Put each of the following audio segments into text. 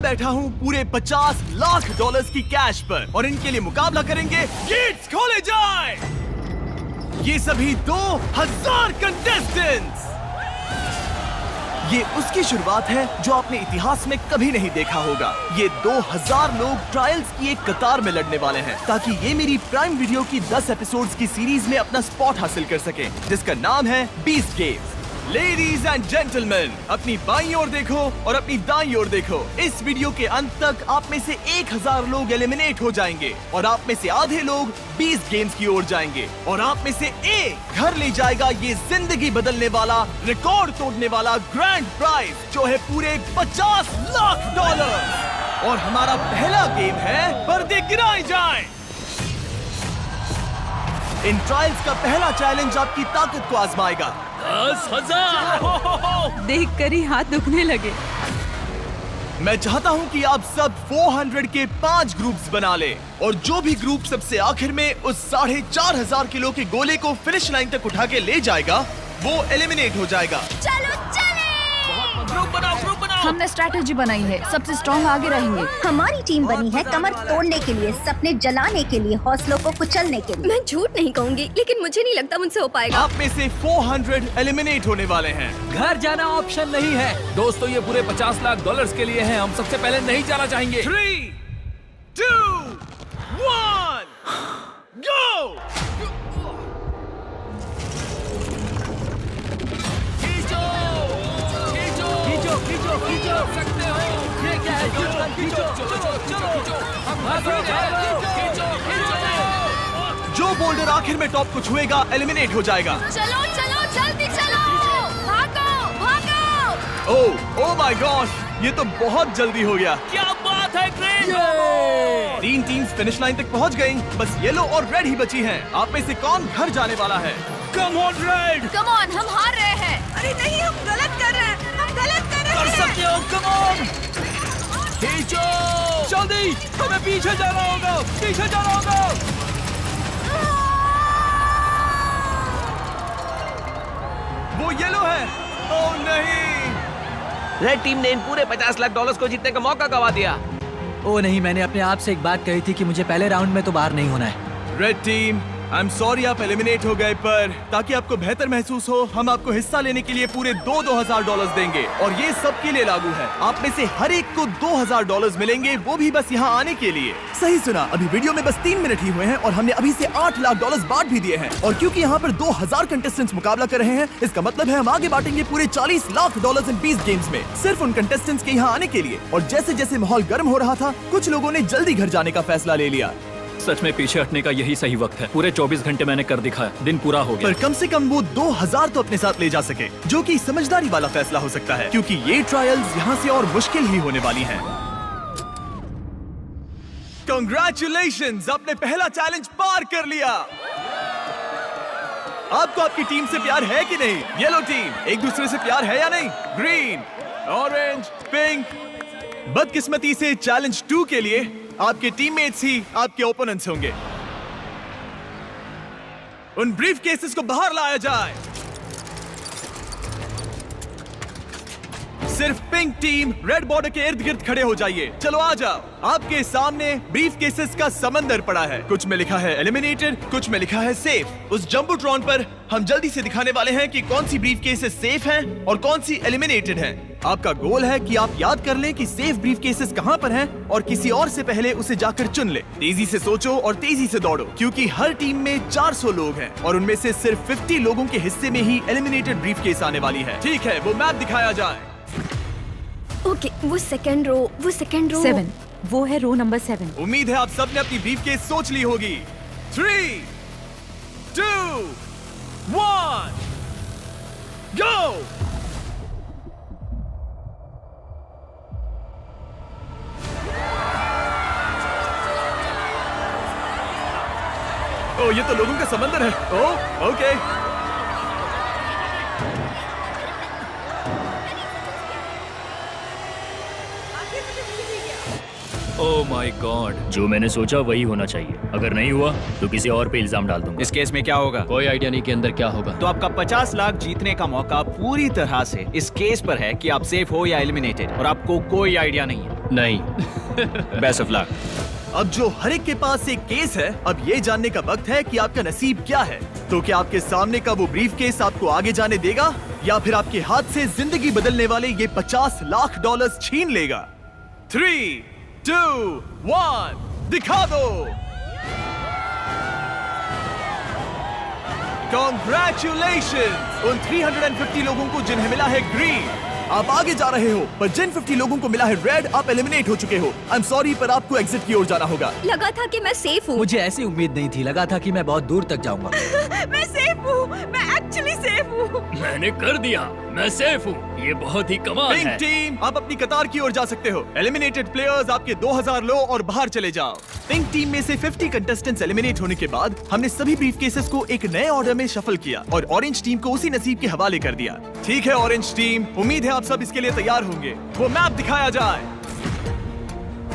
बैठा हूँ पूरे 50 लाख डॉलर्स की कैश पर और इनके लिए मुकाबला करेंगे। गेट्स खोले जाए। ये सभी 2000 कंटेस्टेंट्स। ये उसकी शुरुआत है जो आपने इतिहास में कभी नहीं देखा होगा। ये 2000 लोग ट्रायल्स की एक कतार में लड़ने वाले हैं ताकि ये मेरी प्राइम वीडियो की 10 एपिसोड्स की सीरीज में अपना स्पॉट हासिल कर सके, जिसका नाम है beast games. Ladies and gentleman, अपनी बाईं ओर देखो और अपनी दाईं ओर देखो। इस वीडियो के अंत तक आप में से 1000 लोग एलिमिनेट हो जाएंगे और आप में से आधे लोग 20 गेम्स की ओर जाएंगे और आप में से एक घर ले जाएगा ये जिंदगी बदलने वाला, रिकॉर्ड तोड़ने वाला ग्रैंड प्राइज, जो है पूरे 50 लाख डॉलर। और हमारा पहला गेम है पर्दे गिराए जाएं। इन ट्रायल्स का पहला चैलेंज आपकी ताकत को आजमाएगा। 10,000 देखकर ही हाथ दुखने लगे। मैं चाहता हूं कि आप सब 400 के 5 ग्रुप्स बना ले और जो भी ग्रुप सबसे आखिर में उस 4500 किलो के गोले को फिनिश लाइन तक उठा के ले जाएगा, वो एलिमिनेट हो जाएगा। चलो चले। ग्रुप बनाओ। हमने स्ट्रैटेजी बनाई है, सबसे स्ट्रॉन्ग आगे रहेंगे। हमारी टीम बनी है कमर तोड़ने के लिए, सपने जलाने के लिए, हौसलों को कुचलने के लिए। मैं झूठ नहीं कहूँगी, लेकिन मुझे नहीं लगता मुझसे हो पाएगा। आप में से 400 एलिमिनेट होने वाले हैं। घर जाना ऑप्शन नहीं है दोस्तों, ये पूरे 50 लाख डॉलर्स के लिए है। हम सबसे पहले नहीं जाना चाहेंगे। 3, 2, 1, go! खींचो सकते हो। ये क्या है? चलो जो बोल्डर आखिर में टॉप को छुएगा एलिमिनेट हो जाएगा। चलो चलो जल्दी चलो, भागो। ओह माय गॉश, ये तो बहुत जल्दी हो गया। क्या बात है ग्रेट। 3 टीम्स फिनिश लाइन तक पहुंच गई, बस येलो और रेड ही बची हैं। आप में से कौन घर जाने वाला है? Come on red, come on, हम हार रहे हैं। अरे नहीं, हम गलत कर रहे हैं, हम गलत कर रहे कर हैं। सकते हो। कम ऑन, खींचो जल्दी, हमें पीछे जाना होगा, पीछे जाना होगा। वो येलो है। ओह नहीं, रेड टीम ने इन पूरे 50 लाख डॉलर्स को जीतने का मौका गवा दिया। ओ नहीं, मैंने अपने आप से एक बात कही थी कि मुझे पहले राउंड में तो बाहर नहीं होना है। Red team, I am sorry आप एलिमिनेट हो गए, पर ताकि आपको बेहतर महसूस हो, हम आपको हिस्सा लेने के लिए पूरे 2,000 डॉलर्स देंगे और ये सबके लिए लागू है। आप में से हर एक को 2,000 डॉलर्स मिलेंगे, वो भी बस यहाँ आने के लिए। सही सुना, अभी वीडियो में बस 3 मिनट ही हुए हैं और हमने अभी से 8 लाख डॉलर्स बांट भी दिए हैं। और क्योंकि यहाँ पर 2000 कंटेस्टेंट्स मुकाबला कर रहे हैं, इसका मतलब है हम आगे बांटेंगे पूरे 40 लाख डॉलर्स इन 20 गेम्स में, सिर्फ उन कंटेस्टेंट्स के यहाँ आने के लिए। और जैसे जैसे माहौल गर्म हो रहा था, कुछ लोगों ने जल्दी घर जाने का फैसला ले लिया। सच में पीछे हटने का यही सही वक्त है। पूरे 24 घंटे मैंने कर दिखाया, दिन पूरा हो गया। पर कम से कम वो 2000 तो अपने साथ ले जा सके, जो कि समझदारी वाला फैसला हो सकता है, क्योंकि ये ट्रायल्स यहाँ से और मुश्किल ही होने वाली हैं। Congratulations, आपने पहला चैलेंज पार कर लिया। आपको आपकी टीम से प्यार है कि नहीं? येलो टीम, एक दूसरे से प्यार है या नहीं? Green, orange, pink. बदकिस्मती से चैलेंज 2 के लिए आपके टीममेट्स ही आपके ओपोनेंट्स होंगे। उन ब्रीफ केसेस को बाहर लाया जाए। सिर्फ पिंक टीम रेड बॉर्डर के इर्द गिर्द खड़े हो जाइए। चलो आ जाओ। आपके सामने ब्रीफ केसेस का समंदर पड़ा है। कुछ में लिखा है एलिमिनेटेड, कुछ में लिखा है सेफ। उस जंबोट्रॉन पर हम जल्दी से दिखाने वाले हैं कि कौन सी ब्रीफ केसेस सेफ हैं और कौन सी एलिमिनेटेड हैं। आपका गोल है कि आप याद कर लें कि सेफ ब्रीफ केसेस कहां पर हैं और किसी और से पहले उसे जाकर चुन ले। तेजी से सोचो और तेजी से दौड़ो, क्योंकि हर टीम में 400 लोग हैं और उनमें से सिर्फ 50 लोगों के हिस्से में ही एलिमिनेटेड ब्रीफ केस आने वाली है। ठीक है, वो मैप दिखाया जाए। ओके, वो सेकंड रो 7, वो है रो नंबर 7। उम्मीद है आप सबने अपनी ब्रीफ केस सोच ली होगी। 3, 2, 1, गो! ओ, ये तो लोगों का समंदर है। ओ, ओके। ओह माय गॉड, जो मैंने सोचा वही होना चाहिए। अगर नहीं हुआ तो किसी और पे इल्जाम डाल दूंगा। इस केस में क्या होगा? कोई आइडिया नहीं कि अंदर क्या होगा। तो आपका 50 लाख जीतने का मौका पूरी तरह से इस केस पर है कि आप सेफ हो या एलिमिनेटेड, और आपको कोई आइडिया नहीं है। नहीं। Best of luck. अब जो हर एक के पास एक केस है, अब ये जानने का वक्त है कि आपका नसीब क्या है। तो क्या आपके सामने का वो ब्रीफ केस आपको आगे जाने देगा या फिर आपके हाथ से जिंदगी बदलने वाले ये $50 लाख छीन लेगा? 3, 2, 1, दिखा दो। Congratulations उन 350 लोगों को जिन्हें मिला है ग्रीन। आप आगे जा रहे हो, पर जिन 50 लोगों को मिला है रेड, आप एलिमिनेट हो चुके हो। आई एम सॉरी, पर आपको एग्जिट की ओर जाना होगा। लगा था कि मैं सेफ हूँ। मुझे ऐसी उम्मीद नहीं थी, लगा था कि मैं बहुत दूर तक जाऊंगा। मैं सेफ हूँ, मैं एक्चुअली सेफ हूँ। मैंने कर दिया, मैं सेफ हूँ। ये बहुत ही कमाल पिंक है। टीम, आप अपनी कतार की ओर जा सकते हो। एलिमिनेटेड प्लेयर्स आपके 2000 लो और बाहर चले जाओ। पिंक टीम में से 50 कंटेस्टेंट्स एलिमिनेट होने के बाद हमने सभी ब्रीफ केसेस को एक नए ऑर्डर में शफल किया और ऑरेंज टीम को उसी नसीब के हवाले कर दिया। ठीक है ऑरेंज टीम, उम्मीद है आप सब इसके लिए तैयार होंगे। वो मैप दिखाया जाए।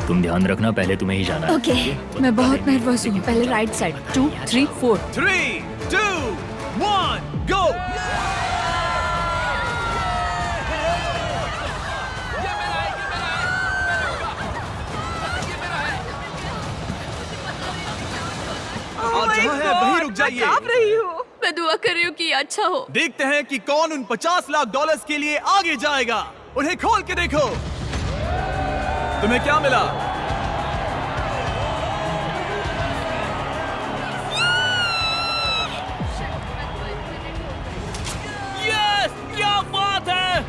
तुम ध्यान रखना, पहले तुम्हें ही जाना है। ओके। मैं बहुत नर्वस हूँ। पहले राइट साइड। 2, 3, 4। 3, 2, 1, गो। आप जहाँ हैं वहीं रुक जाइए। कांप रही हूँ। मैं दुआ कर रही हूँ कि अच्छा हो। देखते हैं कि कौन उन $50 लाख के लिए आगे जाएगा। उन्हें खोल के देखो। तुम्हें क्या मिला? यस, क्या बात है।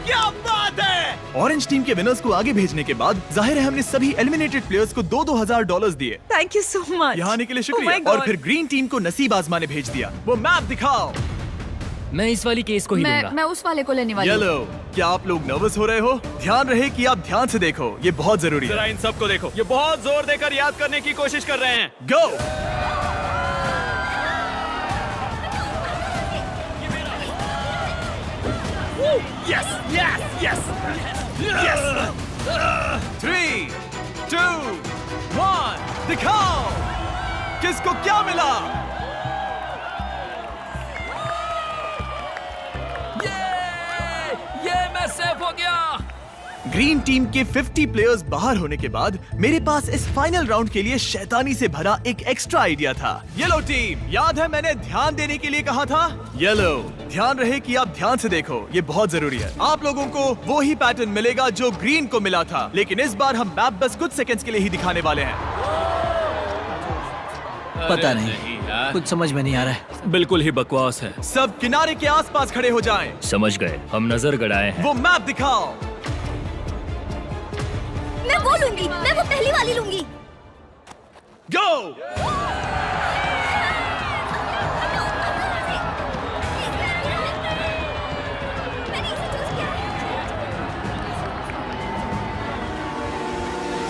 क्या बात है! ऑरेंज टीम के विनर्स को आगे भेजने के बाद जाहिर है हमने सभी एलिमिनेटेड प्लेयर्स को $2,000 दिए। Thank you so much. यहाँ आने के लिए Oh my शुक्रिया। God. और फिर ग्रीन टीम को नसीब आजमाने भेज दिया। वो मैप दिखाओ। मैं इस वाली केस को ही लूंगा। मैं उस वाले को लेने वाली हूँ। येलो, क्या आप लोग नर्वस हो रहे हो? ध्यान रहे कि आप ध्यान से देखो, ये बहुत जरूरी है। इन सबको देखो, ये बहुत जोर देकर याद करने की कोशिश कर रहे हैं। Go. Yes, yes, yes, yes. 3, 2, 1, दिखाओ किसको क्या मिला। ये मैं सेफ हो गया। ग्रीन टीम के 50 प्लेयर्स बाहर होने के बाद मेरे पास इस फाइनल राउंड के लिए शैतानी से भरा एक एक्स्ट्रा आइडिया था। येलो टीम, याद है मैंने ध्यान देने के लिए कहा था? येलो, ध्यान रहे कि आप ध्यान से देखो, ये बहुत जरूरी है। आप लोगों को वो ही पैटर्न मिलेगा जो ग्रीन को मिला था, लेकिन इस बार हम मैप बस कुछ सेकंड्स के लिए ही दिखाने वाले हैं। पता नहीं, कुछ समझ में नहीं आ रहा है। बिल्कुल ही बकवास है। सब किनारे के आसपास खड़े हो जाएं। समझ गए, हम नजर गड़ाए हैं। वो मैप दिखाओ। मैं वो लूंगी, मैं वो पहली वाली लूंगी। गो।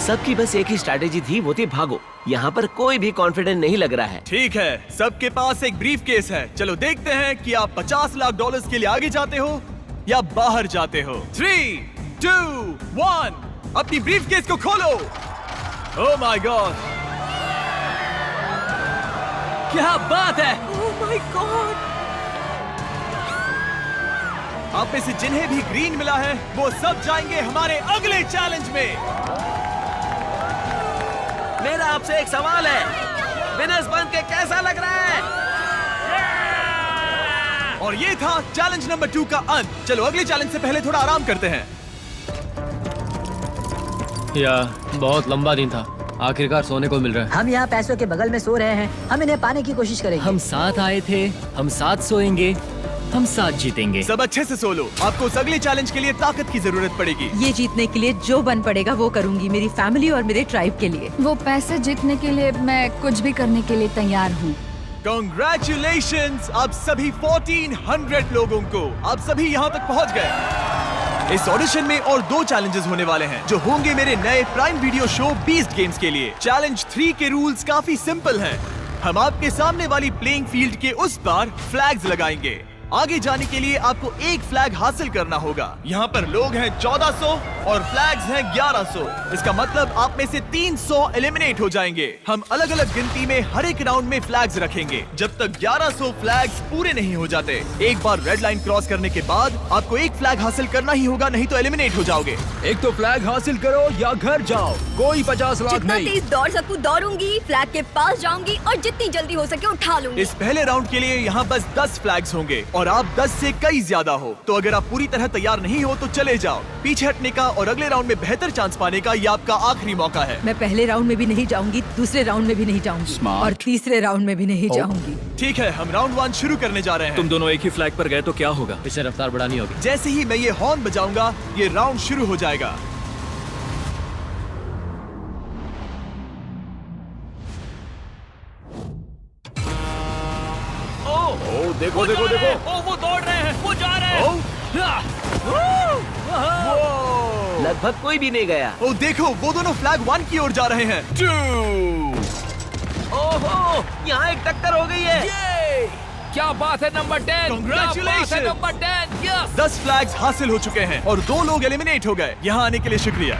सबकी बस एक ही स्ट्रैटेजी थी, वो थी भागो। यहाँ पर कोई भी कॉन्फिडेंट नहीं लग रहा है। ठीक है, सबके पास एक ब्रीफ केस है। चलो देखते हैं कि आप $50 लाख के लिए आगे जाते हो या बाहर जाते हो। 3, 2, 1, अपनी ब्रीफ केस को खोलो। ओह माय गॉड, क्या बात है! Oh my God! आप में से जिन्हें भी ग्रीन मिला है वो सब जाएंगे हमारे अगले चैलेंज में। मेरा आपसे एक सवाल है, विनर्स बन के कैसा लग रहा है? और ये था चैलेंज नंबर 2 का अंत। चलो अगले चैलेंज से पहले थोड़ा आराम करते हैं। बहुत लंबा दिन था, आखिरकार सोने को मिल रहा है। हम यहाँ पैसों के बगल में सो रहे हैं, हम इन्हें पाने की कोशिश करेंगे। हम साथ आए थे, हम साथ सोएंगे, हम साथ जीतेंगे। सब अच्छे से सो लो, आपको उस अगले चैलेंज के लिए ताकत की जरूरत पड़ेगी। ये जीतने के लिए जो बन पड़ेगा वो करूंगी, मेरी फैमिली और मेरे ट्राइब के लिए। वो पैसे जीतने के लिए मैं कुछ भी करने के लिए तैयार हूँ। Congratulations आप सभी 1400 लोगों को, आप सभी यहाँ तक पहुँच गए। इस ऑडिशन में और 2 चैलेंजेस होने वाले हैं जो होंगे मेरे नए prime video show beast games के लिए। चैलेंज 3 के रूल्स काफी सिंपल हैं। हम आपके सामने वाली प्लेइंग फील्ड के उस पार फ्लैग्स लगाएंगे। आगे जाने के लिए आपको एक फ्लैग हासिल करना होगा। यहाँ पर लोग हैं 1400, और फ्लैग्स हैं 1100। इसका मतलब आप में से 300 एलिमिनेट हो जाएंगे। हम अलग अलग गिनती में हर एक राउंड में फ्लैग्स रखेंगे जब तक 1100 फ्लैग्स पूरे नहीं हो जाते। एक बार रेड लाइन क्रॉस करने के बाद आपको एक फ्लैग हासिल करना ही होगा, नहीं तो एलिमिनेट हो जाओगे। एक तो फ्लैग हासिल करो या घर जाओ, कोई 50 लाख जितना नहीं। तेज दौड़ सकूं दौड़ूंगी, फ्लैग के पास जाऊंगी और जितनी जल्दी हो सके उठा लूंगी। इस पहले राउंड के लिए यहाँ बस 10 फ्लैग्स होंगे और आप 10 से कई ज्यादा हो, तो अगर आप पूरी तरह तैयार नहीं हो तो चले जाओ। पीछे हटने का और अगले राउंड में बेहतर चांस पाने का ये आपका आखिरी मौका है। मैं पहले राउंड में भी नहीं जाऊंगी, दूसरे राउंड में भी नहीं जाऊंगी और तीसरे राउंड में भी नहीं जाऊंगी। ठीक है, हम राउंड 1 शुरू करने जा रहे हैं। तुम दोनों एक ही फ्लैग पर गए तो क्या होगा? इसे रफ्तार बढ़ानी होगी। जैसे ही मैं ये हॉर्न बजाऊंगा ये राउंड शुरू हो जाएगा। देखो देखो देखो, ओ वो दौड़ रहे हैं, वो जा रहे हैं। लगभग कोई भी नहीं गया। ओ देखो, वो दोनों फ्लैग 1 की ओर जा रहे हैं। 2 ओहो, यहाँ एक टक्कर हो गई है। ये क्या बात है number 10। Congratulations! Number 10 yes. 10 flags हासिल हो चुके हैं और 2 लोग एलिमिनेट हो गए। यहाँ आने के लिए शुक्रिया।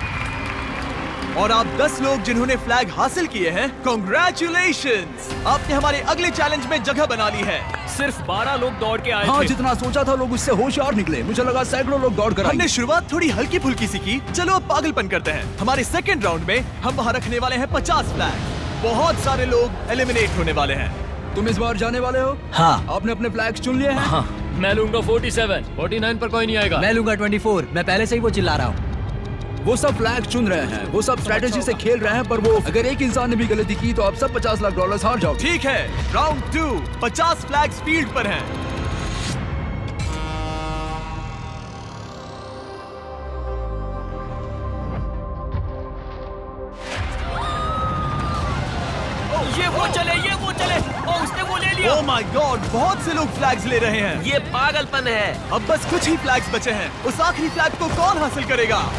और आप 10 लोग जिन्होंने फ्लैग हासिल किए हैं, कांग्रेचुलेशंस! आपने हमारे अगले चैलेंज में जगह बना ली है। सिर्फ 12 लोग दौड़ के आए हाँ, थे। जितना सोचा था लोग उससे होशियार निकले। मुझे लगा सैकड़ों लोग दौड़ कर हमने आएंगे। शुरुआत थोड़ी हल्की फुल्की सी की, चलो अब पागलपन करते हैं। हमारे सेकंड राउंड में हम वहाँ रखने वाले हैं 50 फ्लैग। बहुत सारे लोग एलिमिनेट होने वाले हैं। तुम इस बार जाने वाले हो? हाँ। आपने अपने फ्लैग्स चुन लिए हैं? हाँ। मैं लूंगा 47, 49 पर कोई नहीं आएगा। मैं लूंगा 24। मैं पहले से ही वो चिल्ला रहा हूँ। वो सब फ्लैग चुन रहे हैं, वो सब स्ट्रेटेजी से खेल रहे हैं, पर वो अगर एक इंसान ने भी गलती की तो आप सब $50 लाख हार जाओगे। ठीक है, राउंड 2, 50 फ्लैग्स फील्ड पर हैं। ये वो चले। ओ उसने वो ले लिया। ओह माय गॉड, बहुत से लोग फ्लैग्स ले रहे हैं। ये पागलपन है। अब बस कुछ ही फ्लैग्स बचे हैं। उस आखिरी फ्लैग को कौन हासिल करेगा?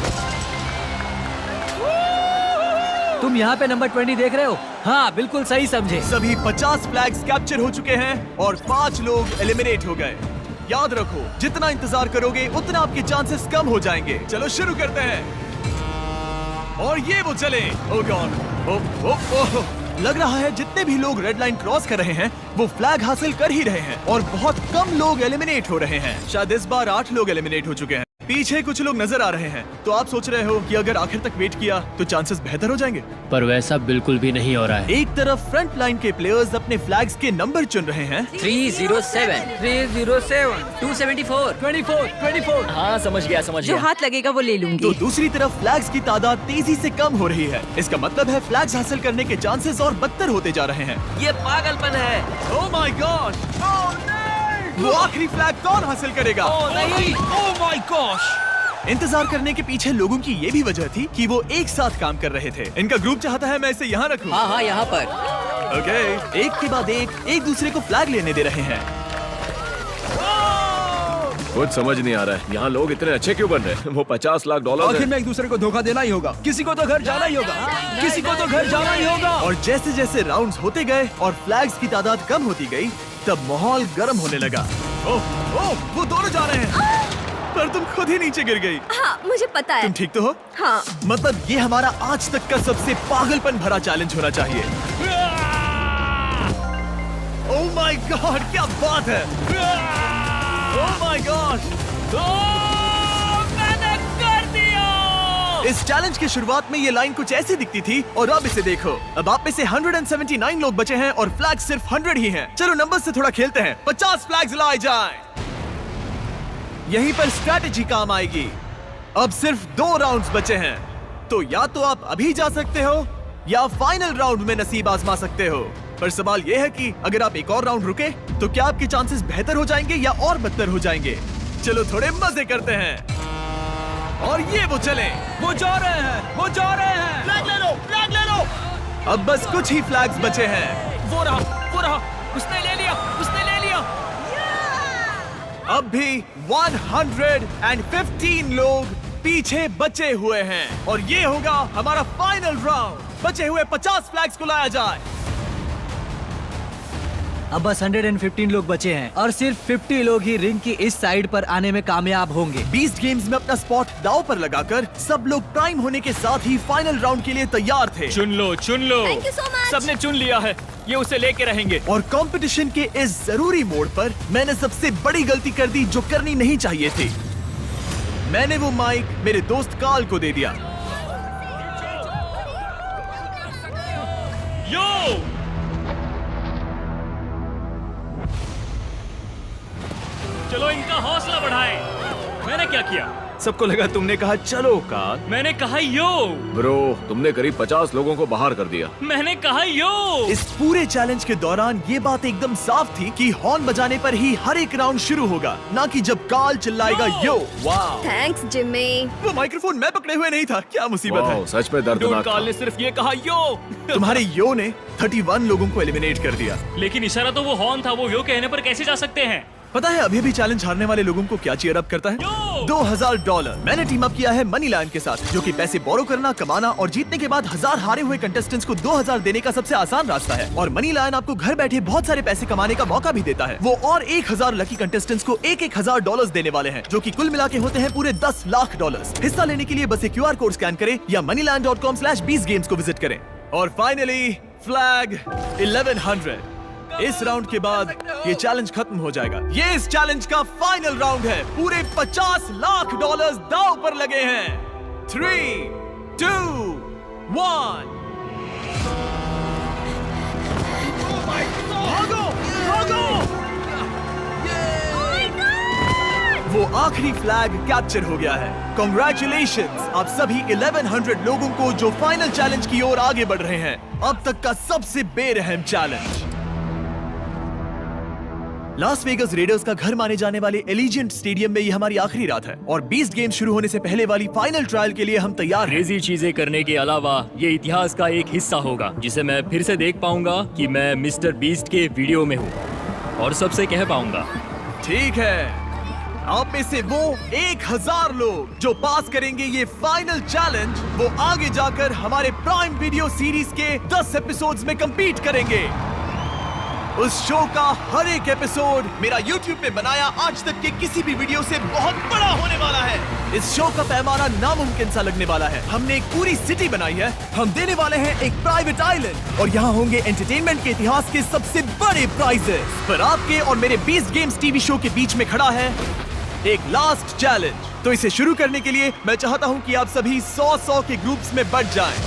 तुम यहाँ पे नंबर 20 देख रहे हो? हाँ, बिल्कुल सही समझे। सभी 50 फ्लैग्स कैप्चर हो चुके हैं और 5 लोग एलिमिनेट हो गए। याद रखो, जितना इंतजार करोगे उतना आपके चांसेस कम हो जाएंगे। चलो शुरू करते हैं। और ये वो चले। ओह गॉड, लग रहा है जितने भी लोग रेड लाइन क्रॉस कर रहे हैं वो फ्लैग हासिल कर ही रहे हैं और बहुत कम लोग एलिमिनेट हो रहे हैं। शायद इस बार 8 लोग एलिमिनेट हो चुके हैं। पीछे कुछ लोग नजर आ रहे हैं, तो आप सोच रहे हो कि अगर आखिर तक वेट किया तो चांसेस बेहतर हो जाएंगे। पर वैसा बिल्कुल भी नहीं हो रहा है। एक तरफ फ्रंट लाइन के प्लेयर्स अपने फ्लैग्स के नंबर चुन रहे हैं। 307, 307, 274, 24, 24। हाँ समझ गया जो हाथ लगेगा वो ले लूंगी। तो दूसरी तरफ फ्लैग्स की तादाद तेजी से कम हो रही है। इसका मतलब है फ्लैग्स हासिल करने के चांसेस और बदतर होते जा रहे हैं। ये पागलपन है। ओह माय गॉड, वो आखिरी फ्लैग कौन हासिल करेगा? Oh my gosh. इंतजार करने के पीछे लोगों की ये भी वजह थी कि वो एक साथ काम कर रहे थे। इनका ग्रुप चाहता है मैं इसे यहाँ रखूं। हाँ, यहाँ पर। ओके, एक के बाद एक दूसरे को फ्लैग लेने दे रहे हैं। कुछ समझ नहीं आ रहा है, यहाँ लोग इतने अच्छे क्यों बन रहे हैं? वो $50 लाख आखिर में एक दूसरे को धोखा देना ही होगा। किसी को तो घर जाना ही होगा। किसी को तो घर जाना ही होगा। और जैसे जैसे राउंड्स होते गए और फ्लैग्स की तादाद कम होती गई, तब माहौल गर्म होने लगा। ओह, वो दोनों जा रहे हैं। पर तुम खुद ही नीचे गिर गई। हाँ, मुझे पता है। तुम ठीक तो हो? हाँ। मतलब ये हमारा आज तक का सबसे पागलपन भरा चैलेंज होना चाहिए। ओह माय गॉड, क्या बात है। ओह माय गॉड, मैंने कर दिया। इस चैलेंज की शुरुआत में ये लाइन कुछ ऐसी दिखती थी और अब इसे देखो। अब आप में से 179 लोग बचे हैं और फ्लैग सिर्फ 100 ही हैं। चलो नंबर से थोड़ा खेलते हैं। 50 फ्लैग्स लाए जाएं। यहीं पर स्ट्रैटेजी काम आएगी। अब सिर्फ 2 राउंड्स बचे हैं, तो या तो आप अभी जा सकते हो या फाइनल राउंड में नसीब आजमा सकते हो। पर सवाल यह है कि अगर आप एक और राउंड रुके तो क्या आपके चांसेस बेहतर हो जाएंगे या और बदतर हो जाएंगे। चलो थोड़े मजे करते हैं। और ये वो चले, वो जा रहे हैं, वो जा रहे हैं। फ्लैग ले लो, फ्लैग ले लो। अब बस कुछ ही फ्लैग्स बचे हैं। वो रहा, उसने ले लिया। अब भी 115 लोग पीछे बचे हुए हैं और ये होगा हमारा फाइनल राउंड। बचे हुए 50 फ्लैग्स को लाया जाए। अब बस 115 लोग बचे हैं और सिर्फ 50 लोग ही रिंग की इस साइड पर आने में कामयाब होंगे। बीस्ट गेम्स में अपना स्पॉट दांव पर लगाकर सब लोग प्राइम होने के साथ ही फाइनल राउंड के लिए तैयार थे। चुन लो, चुन लो। Thank you so much. सबने चुन लिया है, ये उसे लेके रहेंगे। और कंपटीशन के इस जरूरी मोड़ पर मैंने सबसे बड़ी गलती कर दी जो करनी नहीं चाहिए थी। मैंने वो माइक मेरे दोस्त कार्ल को दे दिया। यो! चलो इनका हौसला बढ़ाएं। मैंने क्या किया? सबको लगा तुमने कहा चलो कार्ल। मैंने कहा यो। ब्रो, तुमने करीब 50 लोगों को बाहर कर दिया। मैंने कहा यो। इस पूरे चैलेंज के दौरान ये बात एकदम साफ थी कि हॉर्न बजाने पर ही हर एक राउंड शुरू होगा, ना कि जब कार्ल चिल्लाएगा यो। वाह! थैंक्स जिम्मी। वो माइक्रोफोन मैं पकड़े हुए नहीं था, क्या मुसीबत है। वाह, सच में दर्दनाक कार्ल ने था। सिर्फ ये कहा यो। तुम्हारे यो ने 31 लोगों को एलिमिनेट कर दिया। लेकिन इशारा तो वो हॉर्न था, वो यो कहने पर कैसे जा सकते हैं? पता है अभी भी चैलेंज हारने वाले लोगों को क्या चीयर अप करता है? $2000। मैंने टीम अप किया है मनी लायन के साथ, जो कि पैसे बोरो करना, कमाना और जीतने के बाद 1000 हारे हुए कंटेस्टेंट्स को 2000 देने का सबसे आसान रास्ता है। और मनी लायन आपको घर बैठे बहुत सारे पैसे कमाने का मौका भी देता है। वो और 1000 लकी कंटेस्टेंट्स को $1000 देने वाले हैं, जो कि कुल मिला के होते हैं पूरे $10 लाख। हिस्सा लेने के लिए बस एक QR कोड स्कैन करें या moneyland.com/20games को विजिट करें। और फाइनली फ्लैग 1100। इस राउंड के बाद ये चैलेंज खत्म हो जाएगा। ये इस चैलेंज का फाइनल राउंड है। पूरे $50 लाख दांव पर लगे हैं। 3, 2, 1। भागो, भागो! वो आखिरी फ्लैग कैप्चर हो गया है। Congratulations आप सभी 1100 लोगों को जो फाइनल चैलेंज की ओर आगे बढ़ रहे हैं। अब तक का सबसे बेरहम चैलेंज। लास वेगस रेडर्स का घर माने जाने वाले एलिजेंट स्टेडियम में ये हमारी आखिरी रात है और बीस्ट गेम शुरू होने से पहले वाली फाइनल ट्रायल के लिए हम तैयार हैं। क्रेजी चीजें करने के अलावा ये इतिहास का एक हिस्सा होगा जिसे मैं फिर से देख पाऊंगा कि मैं मिस्टर बीस्ट के वीडियो में हूँ और सबसे कह पाऊंगा। ठीक है, आप में से वो 1000 लोग जो पास करेंगे ये फाइनल चैलेंज, वो आगे जाकर हमारे प्राइम वीडियो सीरीज के 10 एपिसोड्स में compete करेंगे। उस शो का हर एक एपिसोड मेरा YouTube पे बनाया आज तक के किसी भी वीडियो से बहुत बड़ा होने वाला है। इस शो का पैमाना नामुमकिन सा लगने वाला है। हमने एक पूरी सिटी बनाई है। हम देने वाले हैं एक प्राइवेट आइलैंड और यहाँ होंगे एंटरटेनमेंट के इतिहास के सबसे बड़े प्राइजेस। पर आपके और मेरे बीस्ट गेम्स टीवी शो के बीच में खड़ा है एक लास्ट चैलेंज। तो इसे शुरू करने के लिए मैं चाहता हूँ कि आप सभी 100 के ग्रुप्स में बंट जाएं।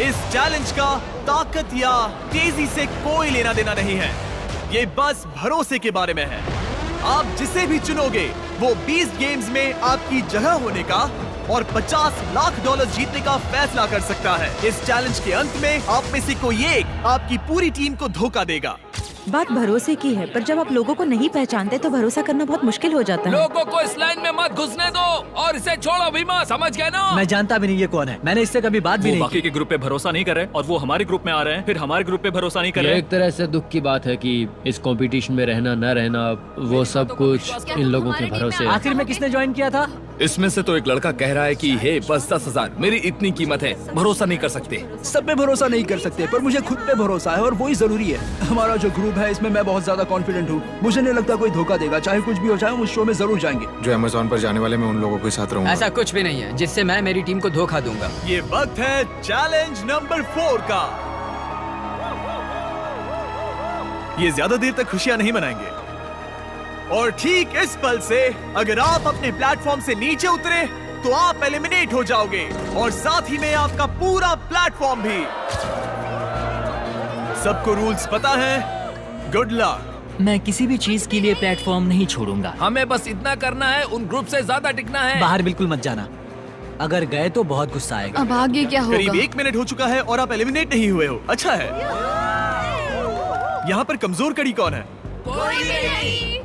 इस चैलेंज का ताकत या तेजी से कोई लेना देना नहीं है, ये बस भरोसे के बारे में है। आप जिसे भी चुनोगे वो बीस्ट गेम्स में आपकी जगह होने का और $50 लाख जीतने का फैसला कर सकता है। इस चैलेंज के अंत में आप में से कोई एक आपकी पूरी टीम को धोखा देगा। बात भरोसे की है, पर जब आप लोगों को नहीं पहचानते तो भरोसा करना बहुत मुश्किल हो जाता है। लोगों को इस लाइन में मत घुसने दो और इसे छोड़ो भीमा, समझ गए ना? मैं जानता भी नहीं ये कौन है, मैंने इससे कभी बात भी नहीं बाकी की। के ग्रुप पे भरोसा नहीं कर रहे और वो हमारे ग्रुप में आ रहे हैं, फिर हमारे ग्रुप पे भरोसा नहीं कर ये रहे। एक तरह से दुख की बात है कि इस कंपटीशन में रहना न रहना वो सब कुछ इन लोगों के भरोसे। आखिर में किसने ज्वाइन किया था? इसमें से तो एक लड़का कह रहा है कि हे बस 10,000 मेरी इतनी कीमत है, भरोसा नहीं कर सकते। सब पे भरोसा नहीं कर सकते, पर मुझे खुद पे भरोसा है और वही जरूरी है। हमारा जो ग्रुप है इसमें मैं बहुत ज्यादा कॉन्फिडेंट हूँ। मुझे नहीं लगता कोई धोखा देगा, चाहे कुछ भी हो जाए हम उस शो में जरूर जाएंगे। जो अमेज़न पर जाने वाले मैं उन लोगों के साथ रहूंगा। ऐसा कुछ भी नहीं है जिससे मैं मेरी टीम को धोखा दूंगा। ये वक्त है चैलेंज नंबर 4 का। ये ज्यादा देर तक खुशियां नहीं मनाएंगे और ठीक इस पल से अगर आप अपने प्लेटफॉर्म से नीचे उतरे तो आप एलिमिनेट हो जाओगे और साथ ही में आपका पूरा प्लेटफॉर्म भी। सबको रूल्स पता है? Good luck. मैं किसी भी चीज के लिए प्लेटफॉर्म नहीं छोड़ूंगा। हमें बस इतना करना है, उन ग्रुप से ज्यादा टिकना है। बाहर बिल्कुल मत जाना, अगर गए तो बहुत गुस्सा आएगा। अब आगे क्या होगा? करीब 1 मिनट हो चुका है और आप एलिमिनेट नहीं हुए हो। अच्छा है। यहाँ पर कमजोर कड़ी कौन है?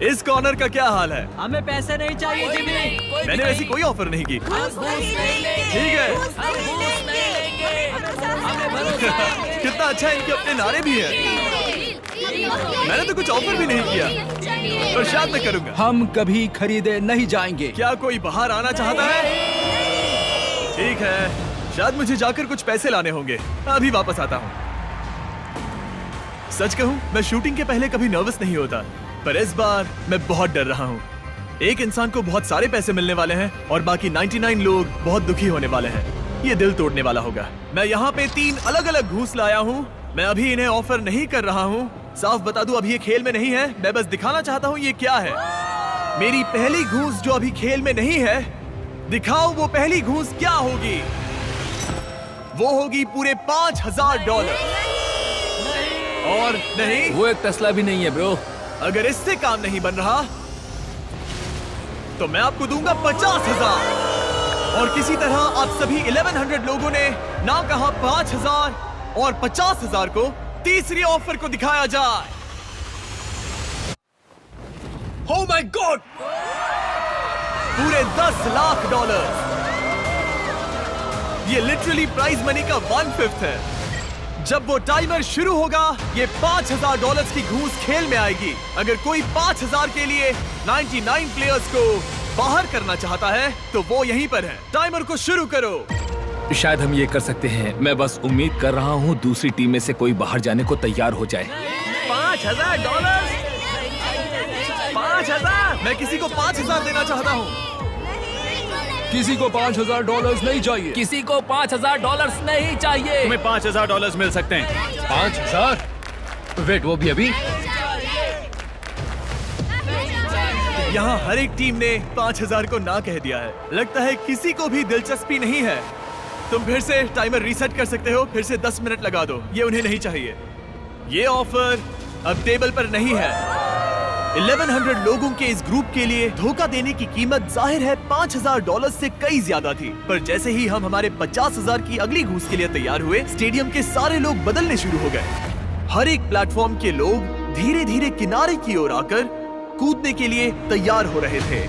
इस कॉर्नर का क्या हाल है? हमें पैसे नहीं चाहिए जिमी। मैंने वैसी कोई ऑफर नहीं की। ठीक है। कितना अच्छा है, इनके अपने नारे भी हैं। मैंने तो कुछ ऑफर भी नहीं किया, पर शायद मैं करूंगा। हम कभी खरीदे नहीं जाएंगे। क्या कोई बाहर आना चाहता है? ठीक है, शायद मुझे जाकर कुछ पैसे लाने होंगे। अभी वापस आता हूँ। सच कहूं, मैं शूटिंग के पहले कभी नर्वस नहीं होता, पर इस बार मैं बहुत डर रहा हूँ। एक इंसान को बहुत सारे पैसे मिलने वाले हैं और बाकी 99 लोग बहुत दुखी होने वाले हैं। ये दिल तोड़ने वाला होगा। मैं यहाँ पे 3 अलग अलग घूस लाया हूँ। मैं अभी इन्हें ऑफर नहीं कर रहा हूँ। साफ बता दूं, अभी ये खेल में नहीं है। मैं बस दिखाना चाहता हूँ ये क्या है। मेरी पहली घूस जो अभी खेल में नहीं है, दिखाओ वो पहली घूस क्या होगी। वो होगी पूरे $5000। और नहीं, वो एक टेस्ला भी नहीं है ब्रो। अगर इससे काम नहीं बन रहा तो मैं आपको दूंगा 50,000। और किसी तरह आप सभी 1100 लोगों ने ना कहा 5,000 और 50,000 को तीसरी ऑफर को दिखाया जाए। Oh my God! पूरे $10 लाख। ये लिटरली प्राइज मनी का 1/5 है। जब वो टाइमर शुरू होगा, ये $5,000 की घूस खेल में आएगी। अगर कोई 5,000 के लिए 99 प्लेयर्स को बाहर करना चाहता है तो वो यहीं पर है। टाइमर को शुरू करो। शायद हम ये कर सकते हैं। मैं बस उम्मीद कर रहा हूँ दूसरी टीम में से कोई बाहर जाने को तैयार हो जाए। $5,000? 5,000? मैं किसी को 5,000 देना चाहता हूँ। किसी को $5,000 नहीं चाहिए। किसी को $5,000 नहीं चाहिए। तुम्हें $5,000 मिल सकते हैं। 5,000? वेट, वो भी अभी? यहाँ हर एक टीम ने 5,000 को ना कह दिया है। लगता है किसी को भी दिलचस्पी नहीं है। तुम फिर से टाइमर रीसेट कर सकते हो, फिर से 10 मिनट लगा दो। ये उन्हें नहीं चाहिए। ये ऑफर अब टेबल पर नहीं है। 1100 लोगों के इस ग्रुप के लिए धोखा देने की कीमत जाहिर है $5,000 से कई ज्यादा थी। पर जैसे ही हम हमारे 50,000 की अगली घूस के लिए तैयार हुए, स्टेडियम के सारे लोग बदलने शुरू हो गए। हर एक प्लेटफॉर्म के लोग धीरे धीरे किनारे की ओर आकर कूदने के लिए तैयार हो रहे थे,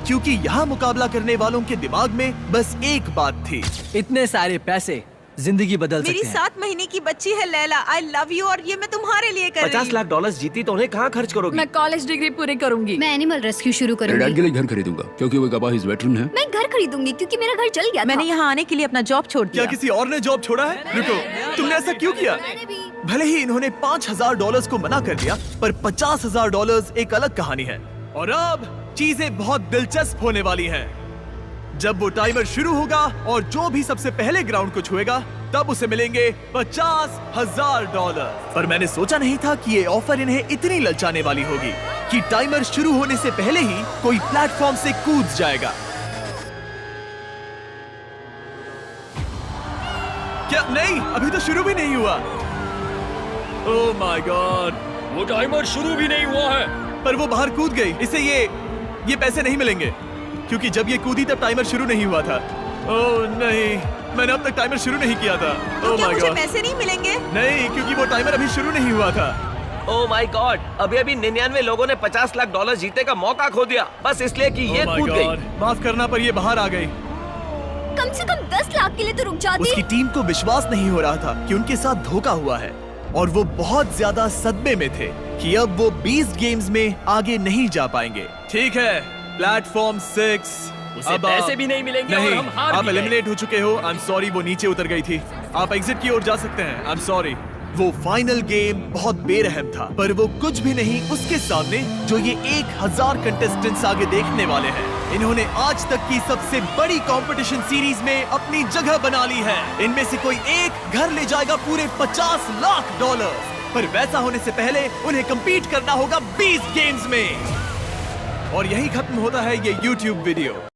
क्योंकि यहाँ मुकाबला करने वालों के दिमाग में बस एक बात थी। इतने सारे पैसे जिंदगी बदल मेरी सकते हैं। 7 महीने की बच्ची है लैला। आई लव यू और ये मैं तुम्हारे लिए कर रही हूँ। $50 लाख जीती तो उन्हें कहाँ खर्च करोगी? मैं कॉलेज डिग्री पूरी करूंगी। मैं एनिमल रेस्क्यू शुरू डैड करूंगी। के लिए घर खरीदूंगा क्योंकि वो गवाह इस वेटरन है। मैं घर खरीदूंगी क्योंकि मेरा घर जल गया था। मैंने यहाँ आने के लिए अपना जॉब छोड़ दिया। क्या किसी और ने जॉब छोड़ा है? रुको, तुमने ऐसा क्यों किया? भले ही इन्होंने $5,000 को मना कर दिया, पर $50,000 एक अलग कहानी है। और अब चीजें बहुत दिलचस्प होने वाली हैं। जब वो टाइमर शुरू होगा और जो भी सबसे पहले ग्राउंड को छुएगा, तब उसे मिलेंगे $50,000। पर मैंने सोचा नहीं था कि ये ऑफर इन्हें इतनी ललचाने वाली होगी कि टाइमर शुरू होने से पहले ही कोई प्लेटफॉर्म से कूद जाएगा। क्या? नहीं, अभी तो शुरू भी नहीं हुआ। ओह माय गॉड, वो टाइमर शुरू भी नहीं हुआ है। पर वो बाहर कूद गई। इसे ये पैसे नहीं मिलेंगे, क्योंकि जब ये कूदी तब टाइमर शुरू नहीं हुआ था। ओह नहीं, मैंने अब तक टाइमर शुरू नहीं किया था। तो क्या माय मुझे गॉड, पैसे नहीं मिलेंगे? नहीं, क्योंकि वो टाइमर अभी शुरू नहीं हुआ था। ओह माय गॉड, अभी 99 लोगों ने $50 लाख जीतने का मौका खो दिया, बस इसलिए कि ये Oh my कूद गई। God, माफ करना, पर ये बाहर आ गई। कम से कम 10 लाख के लिए तो रुक जाती। उसकी टीम को विश्वास नहीं हो रहा था कि उनके साथ धोखा हुआ है, और वो बहुत ज्यादा सदमे में थे कि अब वो 20 गेम्स में आगे नहीं जा पाएंगे। ठीक है, प्लेटफॉर्म 6, उसे पैसे भी नहीं मिलेंगे और हम हार आप भी गए। एलिमिनेट हो चुके हो। आई एम सॉरी, वो नीचे उतर गई थी। आप एग्जिट की ओर जा सकते हैं। I am sorry. वो फाइनल गेम बहुत बेरहम था, पर वो कुछ भी नहीं उसके सामने जो ये 1000 कंटेस्टेंट्स आगे देखने वाले हैं। इन्होंने आज तक की सबसे बड़ी कंपटीशन सीरीज में अपनी जगह बना ली है। इनमें से कोई एक घर ले जाएगा पूरे $50 लाख। पर वैसा होने से पहले उन्हें compete करना होगा 20 गेम्स में। और यही खत्म होता है ये YouTube वीडियो।